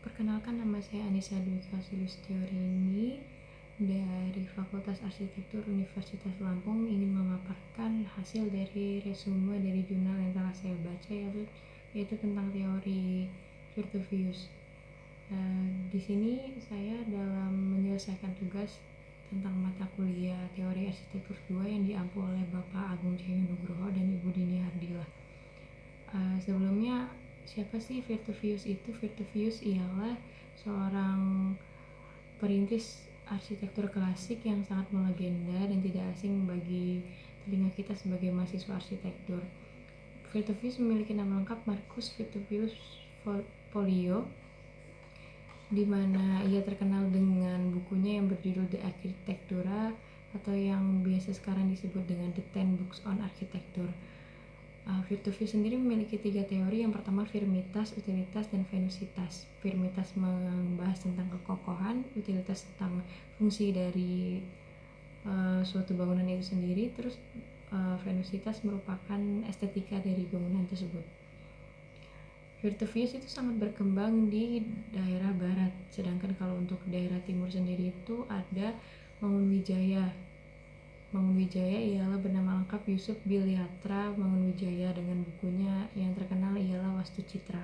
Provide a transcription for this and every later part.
Perkenalkan, nama saya Anissa Dwi Sulistiorini dari Fakultas Arsitektur Universitas Lampung, ingin memaparkan hasil dari resume dari jurnal yang telah saya baca, yaitu tentang teori Virtuvius. Di sini saya dalam menyelesaikan tugas tentang mata kuliah teori arsitektur 2 yang diampu oleh Bapak Agung Cahyo Nugroho dan Ibu Dini Hardilah. Sebelumnya, siapa sih Virtuvius itu? Virtuvius ialah seorang perintis arsitektur klasik yang sangat melegenda dan tidak asing bagi telinga kita sebagai mahasiswa arsitektur. Virtuvius memiliki nama lengkap Marcus Virtuvius Pollio, di mana ia terkenal dengan bukunya yang berjudul De Architectura, atau yang biasa sekarang disebut dengan The 10 Books on Architecture. Virtuvius sendiri memiliki 3 teori. Yang pertama firmitas, utilitas, dan venusitas. Firmitas membahas tentang kekokohan, utilitas tentang fungsi dari suatu bangunan itu sendiri, terus venusitas merupakan estetika dari bangunan tersebut. Virtuvius itu sangat berkembang di daerah barat, sedangkan kalau untuk daerah timur sendiri itu ada Mangunwijaya. Mangunwijaya ialah bernama lengkap Yusuf Bilyatra Mangunwijaya, dengan bukunya yang terkenal ialah Wastu Citra.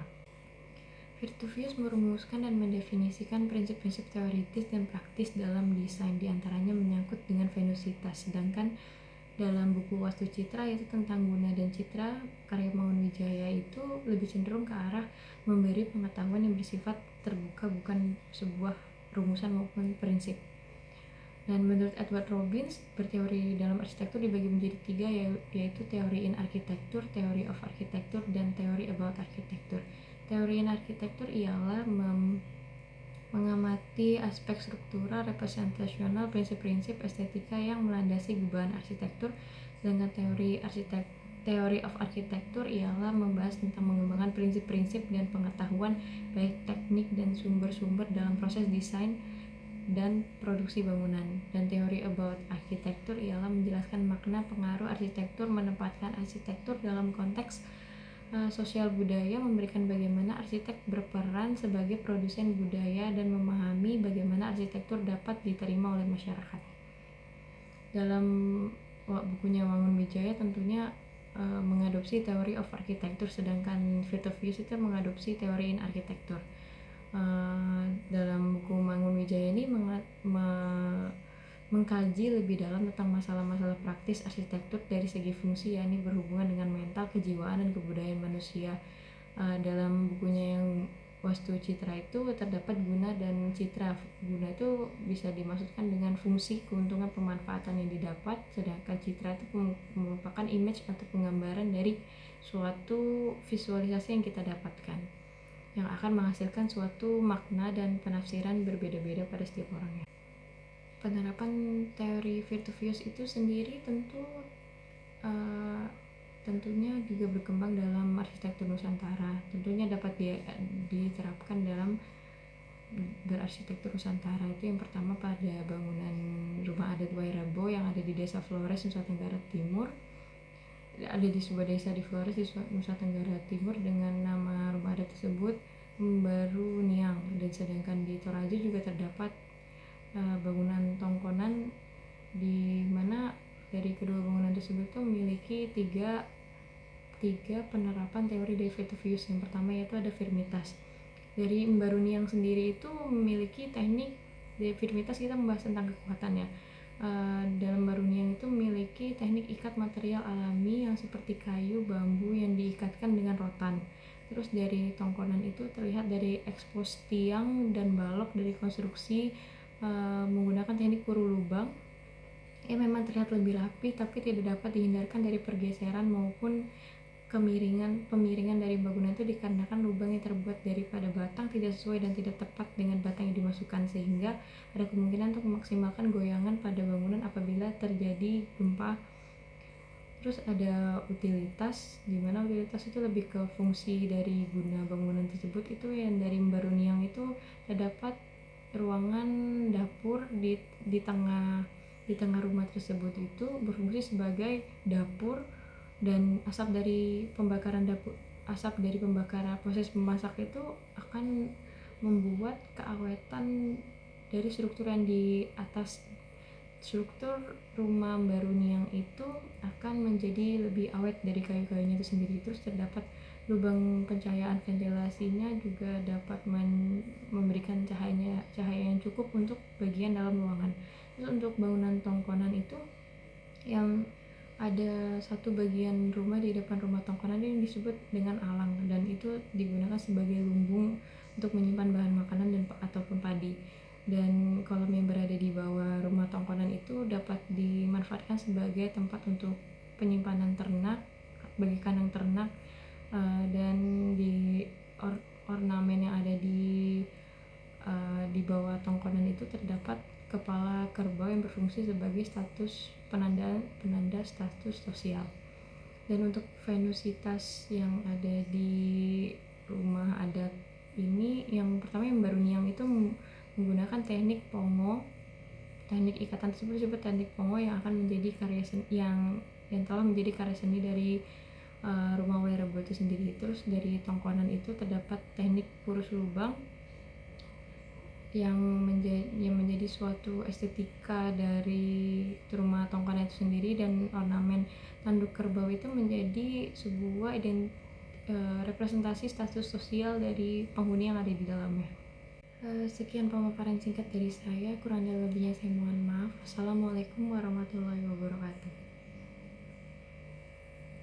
Virtuvius merumuskan dan mendefinisikan prinsip-prinsip teoritis dan praktis dalam desain, diantaranya menyangkut dengan venusitas. Sedangkan dalam buku Wastu Citra, yaitu tentang guna dan citra, karya Mangunwijaya itu lebih cenderung ke arah memberi pengetahuan yang bersifat terbuka, bukan sebuah rumusan maupun prinsip. Dan menurut Edward Robbins, berteori dalam arsitektur dibagi menjadi 3, yaitu teori in architecture, theory of architecture, dan theory about architecture. Teori in architecture ialah mengamati aspek struktural, representasional, prinsip-prinsip estetika yang melandasi gubahan arsitektur. Sedangkan teori of architecture ialah membahas tentang mengembangkan prinsip-prinsip dan pengetahuan baik teknik dan sumber-sumber dalam proses desain dan produksi bangunan. Dan teori about architecture ialah menjelaskan makna pengaruh arsitektur, menempatkan arsitektur dalam konteks sosial budaya, memberikan bagaimana arsitek berperan sebagai produsen budaya, dan memahami bagaimana arsitektur dapat diterima oleh masyarakat. Dalam bukunya Mangunwijaya tentunya mengadopsi teori of architecture, sedangkan Virtuvius itu mengadopsi teori in architecture. Dalam buku Mangunwijaya ini mengkaji lebih dalam tentang masalah-masalah praktis arsitektur dari segi fungsi, yakni berhubungan dengan mental, kejiwaan, dan kebudayaan manusia. Dalam bukunya yang Wastu Citra itu terdapat guna dan citra. Guna itu bisa dimaksudkan dengan fungsi, keuntungan, pemanfaatan yang didapat, sedangkan citra itu merupakan image atau penggambaran dari suatu visualisasi yang kita dapatkan, yang akan menghasilkan suatu makna dan penafsiran berbeda-beda pada setiap orangnya. Penerapan teori Virtuvius itu sendiri tentunya juga berkembang dalam arsitektur Nusantara. Tentunya dapat diterapkan dalam berarsitektur Nusantara itu yang pertama pada bangunan rumah adat Wairabo yang ada di Desa Flores, Nusa Tenggara Timur. Ada di sebuah desa di Flores di Nusa Tenggara Timur dengan nama rumah adat tersebut Mbaru Niang. Dan sedangkan di Toraja juga terdapat bangunan Tongkonan, di mana dari kedua bangunan tersebut itu memiliki tiga penerapan teori dari Virtuvius. Yang pertama yaitu ada firmitas. Dari Mbaru Niang sendiri itu memiliki teknik. Dari firmitas kita membahas tentang kekuatannya. Dalam Mbaru Niang itu memiliki teknik ikat material alami yang seperti kayu, bambu yang diikatkan dengan rotan. Terus dari Tongkonan itu terlihat dari ekspos tiang dan balok dari konstruksi menggunakan teknik kuru lubang yang memang terlihat lebih rapi, tapi tidak dapat dihindarkan dari pergeseran maupun pemiringan dari bangunan itu, dikarenakan lubang yang terbuat daripada batang tidak sesuai dan tidak tepat dengan batang yang dimasukkan, sehingga ada kemungkinan untuk memaksimalkan goyangan pada bangunan apabila terjadi gempa. Terus ada utilitas, di mana utilitas itu lebih ke fungsi dari guna bangunan tersebut. Itu yang dari Mbaru Niang itu terdapat ruangan dapur di tengah rumah tersebut itu berfungsi sebagai dapur, dan asap dari pembakaran proses memasak itu akan membuat keawetan dari struktur yang di atas. Struktur rumah baru Niang itu akan menjadi lebih awet dari kayu-kayunya itu sendiri. Terus terdapat lubang pencahayaan ventilasinya juga dapat memberikan cahaya yang cukup untuk bagian dalam ruangan. Terus untuk bangunan tongkonan itu yang ada satu bagian rumah di depan rumah tongkonan yang disebut dengan alang, dan itu digunakan sebagai lumbung untuk menyimpan bahan makanan dan ataupun padi. Dan kolam yang berada di bawah rumah tongkonan itu dapat dimanfaatkan sebagai tempat untuk penyimpanan ternak, bagi kandang ternak, dan di ornamen yang ada di bawah tongkonan itu terdapat kepala kerbau yang berfungsi sebagai penanda status sosial. Dan untuk venusitas yang ada di rumah adat ini, yang pertama yang baru Niang itu menggunakan teknik pongo. Teknik ikatan tersebut disebut teknik pongo yang akan menjadi karya seni yang telah menjadi karya seni dari rumah Wairebo itu sendiri. Terus dari tongkonan itu terdapat teknik purus lubang yang menjadi suatu estetika dari rumah tongkonan itu sendiri, dan ornamen tanduk kerbau itu menjadi sebuah representasi status sosial dari penghuni yang ada di dalamnya. Sekian pemaparan singkat dari saya, kurang dan lebihnya saya mohon maaf. Wassalamualaikum warahmatullahi wabarakatuh.